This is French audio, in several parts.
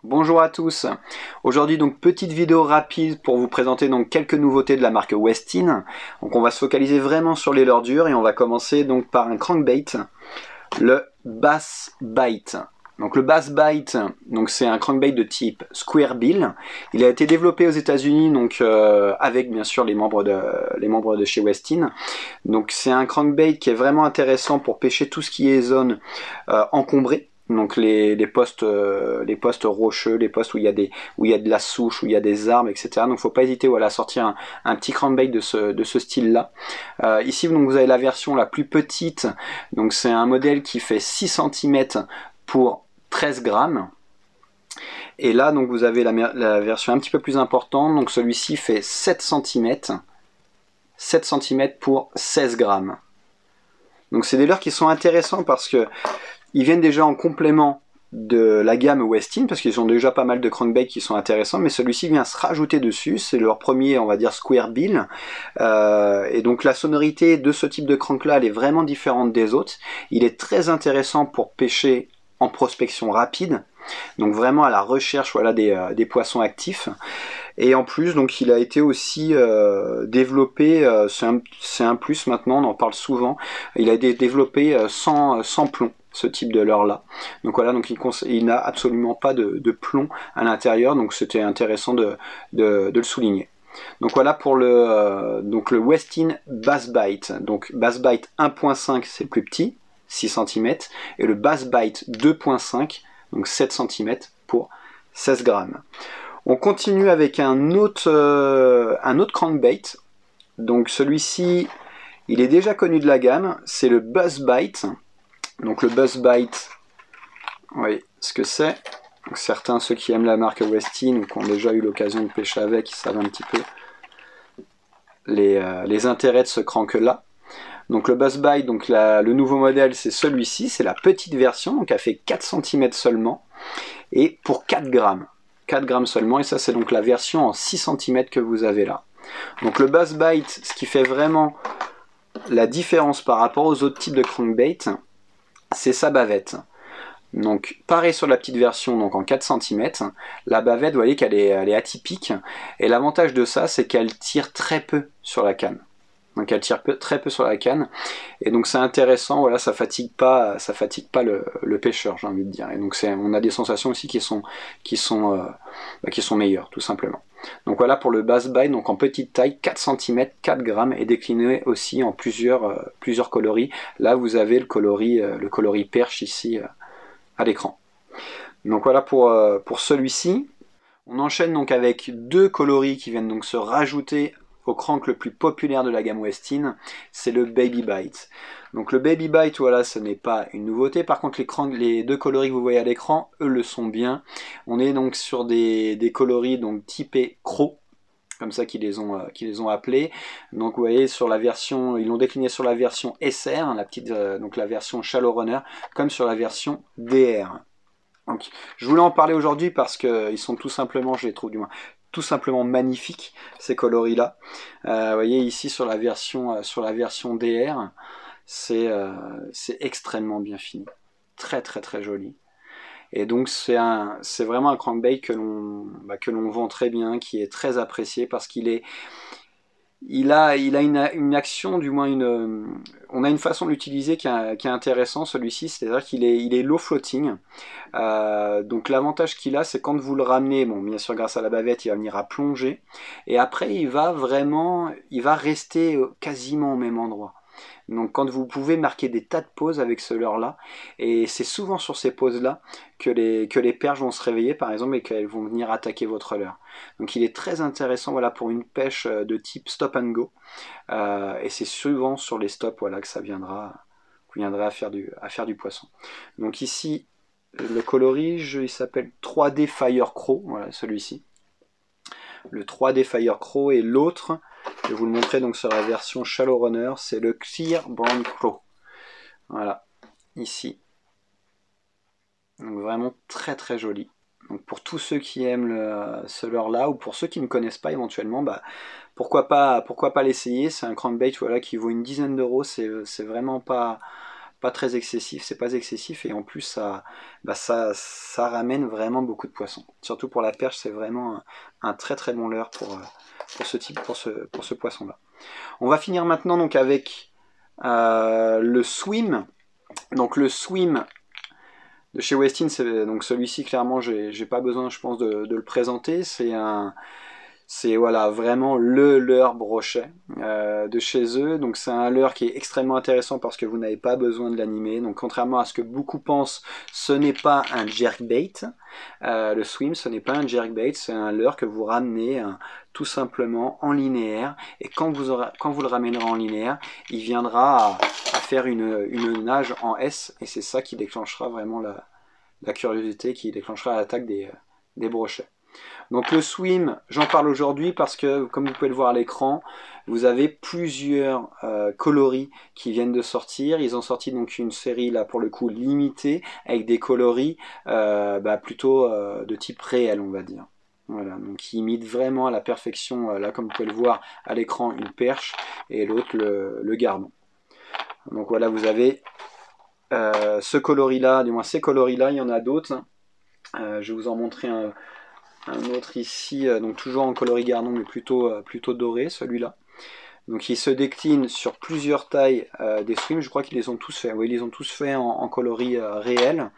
Bonjour à tous. Aujourd'hui donc petite vidéo rapide pour vous présenter donc quelques nouveautés de la marque Westin. Donc on va se focaliser vraiment sur les leurres dures et on va commencer donc par un crankbait, le Bass Bite. Donc le Bass Bite, donc c'est un crankbait de type square bill. Il a été développé aux États-Unis donc avec bien sûr les membres de chez Westin. Donc c'est un crankbait qui est vraiment intéressant pour pêcher tout ce qui est zone encombrée. Donc les postes rocheux, les postes où il y a de la souche, où il y a des arbres, etc. Donc faut pas hésiter à sortir un petit crankbait de ce style-là. Ici donc vous avez la version la plus petite. Donc c'est un modèle qui fait 6 cm pour 13 grammes. Et là donc vous avez la version un petit peu plus importante. Donc celui-ci fait 7 cm. 7 cm pour 16 grammes. Donc c'est des leurres qui sont intéressants parce que ils viennent déjà en complément de la gamme Westin, parce qu'ils ont déjà pas mal de crankbaits qui sont intéressants, mais celui-ci vient se rajouter dessus, c'est leur premier, on va dire, square bill, et donc la sonorité de ce type de crank là, elle est vraiment différente des autres. Il est très intéressant pour pêcher en prospection rapide, donc vraiment à la recherche des poissons actifs. Et en plus, donc il a été aussi développé, c'est un plus maintenant, on en parle souvent, il a été développé sans plomb, ce type de leurre là. Donc voilà, donc il n'a absolument pas de plomb à l'intérieur, donc c'était intéressant de le souligner. Donc voilà pour le Westin Bass Bite. Donc Bass Bite 1.5 c'est le plus petit, 6 cm, et le Bass Bite 2.5, donc 7 cm pour 16 grammes. On continue avec un autre crankbait. Donc celui-ci, il est déjà connu de la gamme, c'est le Buzz Bite. Donc le Buzz Bite, vous voyez ce que c'est. Certains, ceux qui aiment la marque Westin ou qui ont déjà eu l'occasion de pêcher avec, ils savent un petit peu les intérêts de ce crank-là. Donc le Buzz Bite, donc le nouveau modèle, c'est celui-ci, c'est la petite version, donc elle fait 4 cm seulement, et pour 4 grammes. 4 grammes seulement, et ça c'est donc la version en 6 cm que vous avez là. Donc le Buzz Bite, ce qui fait vraiment la différence par rapport aux autres types de crankbait, c'est sa bavette. Donc pareil sur la petite version, donc en 4 cm, la bavette, vous voyez qu'elle est atypique, et l'avantage de ça, c'est qu'elle tire très peu sur la canne. Donc elle tire très peu sur la canne, et donc c'est intéressant, voilà, ça fatigue pas le pêcheur, j'ai envie de dire. Et donc on a des sensations aussi qui sont meilleures, tout simplement. Donc voilà pour le Bass Bite, donc en petite taille, 4 cm, 4 grammes, et décliné aussi en plusieurs coloris. Là vous avez le coloris perche ici à l'écran. Donc voilà pour celui-ci. On enchaîne donc avec deux coloris qui viennent donc se rajouter au crank le plus populaire de la gamme Westin, c'est le Baby Bite. Donc le Baby Bite, voilà, ce n'est pas une nouveauté. Par contre, les deux coloris que vous voyez à l'écran, eux le sont bien. On est donc sur des coloris donc typés Craw, comme ça qu'ils les ont appelés. Donc vous voyez sur la version, ils l'ont décliné sur la version SR, donc la version Shallow Runner, comme sur la version DR. Donc, je voulais en parler aujourd'hui parce qu'ils sont tout simplement, je les trouve du moins, tout simplement magnifiques, ces coloris-là. Vous voyez ici sur la version DR, c'est extrêmement bien fini. Très très très joli. Et donc c'est vraiment un crankbait que l'on vend très bien, qui est très apprécié parce il a une action, du moins on a une façon de l'utiliser qui est intéressant, celui-ci, c'est-à-dire qu'il est low floating. Donc l'avantage qu'il a, c'est quand vous le ramenez, bon bien sûr grâce à la bavette, il va venir à plonger, et après il va rester quasiment au même endroit. Donc quand vous pouvez marquer des tas de pauses avec ce leurre-là, et c'est souvent sur ces pauses-là que les perches vont se réveiller par exemple et qu'elles vont venir attaquer votre leurre. Donc il est très intéressant, voilà, pour une pêche de type stop and go, et c'est souvent sur les stops, voilà, que vous viendrez à faire du poisson. Donc ici le coloris, il s'appelle 3D Fire Craw, voilà celui-ci. Le 3D Fire Craw, et l'autre, je vais vous le montrer donc sur la version Shallow Runner, c'est le Clear Brown Craw. Voilà, ici. Donc vraiment très très joli. Donc pour tous ceux qui aiment ce leurre-là, ou pour ceux qui ne connaissent pas éventuellement, pourquoi pas l'essayer. C'est un crankbait, voilà, qui vaut une dizaine d'euros, c'est vraiment pas pas très excessif, c'est pas excessif, et en plus ça ramène vraiment beaucoup de poissons. Surtout pour la perche, c'est vraiment un très très bon leurre pour ce poisson-là. On va finir maintenant donc avec le swim. Donc le swim de chez Westin, donc celui-ci clairement j'ai pas besoin, je pense, de le présenter. C'est voilà, vraiment le leurre brochet de chez eux. Donc c'est un leurre qui est extrêmement intéressant parce que vous n'avez pas besoin de l'animer. Donc contrairement à ce que beaucoup pensent, ce n'est pas un jerkbait. Le swim, ce n'est pas un jerkbait, c'est un leurre que vous ramenez tout simplement en linéaire. Et quand vous le ramènerez en linéaire, il viendra à faire une nage en S. Et c'est ça qui déclenchera vraiment la curiosité, qui déclenchera l'attaque des brochets. Donc le swim, j'en parle aujourd'hui parce que, comme vous pouvez le voir à l'écran, vous avez plusieurs coloris qui viennent de sortir. Ils ont sorti donc une série là pour le coup limitée avec des coloris plutôt de type réel, on va dire. Voilà, donc qui imite vraiment à la perfection, là comme vous pouvez le voir à l'écran, une perche, et l'autre le gardon. Donc voilà, vous avez ce coloris là, du moins ces coloris là, il y en a d'autres. Je vais vous en montrer un autre ici, donc toujours en coloris gardon, mais plutôt doré, celui-là. Donc il se décline sur plusieurs tailles des swims, je crois qu'ils les ont tous faits. Oui, ils les ont tous faits en coloris réel,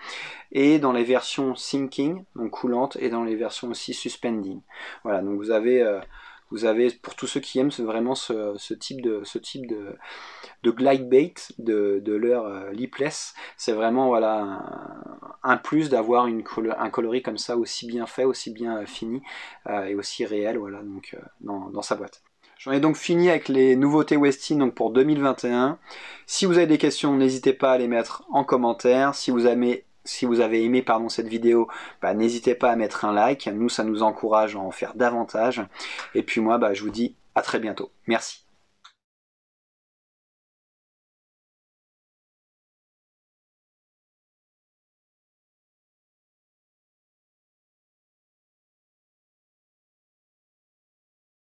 et dans les versions sinking, donc coulantes, et dans les versions aussi suspending. Voilà, donc vous avez pour tous ceux qui aiment vraiment ce type de glide bait, de leurre lipless, c'est vraiment voilà un plus d'avoir un coloris comme ça aussi bien fait, aussi bien fini et aussi réel, voilà, donc dans sa boîte. J'en ai donc fini avec les nouveautés Westin donc pour 2021. Si vous avez des questions, n'hésitez pas à les mettre en commentaire. Si vous avez aimé cette vidéo, n'hésitez pas à mettre un like. Nous, ça nous encourage à en faire davantage. Et puis moi, je vous dis à très bientôt. Merci.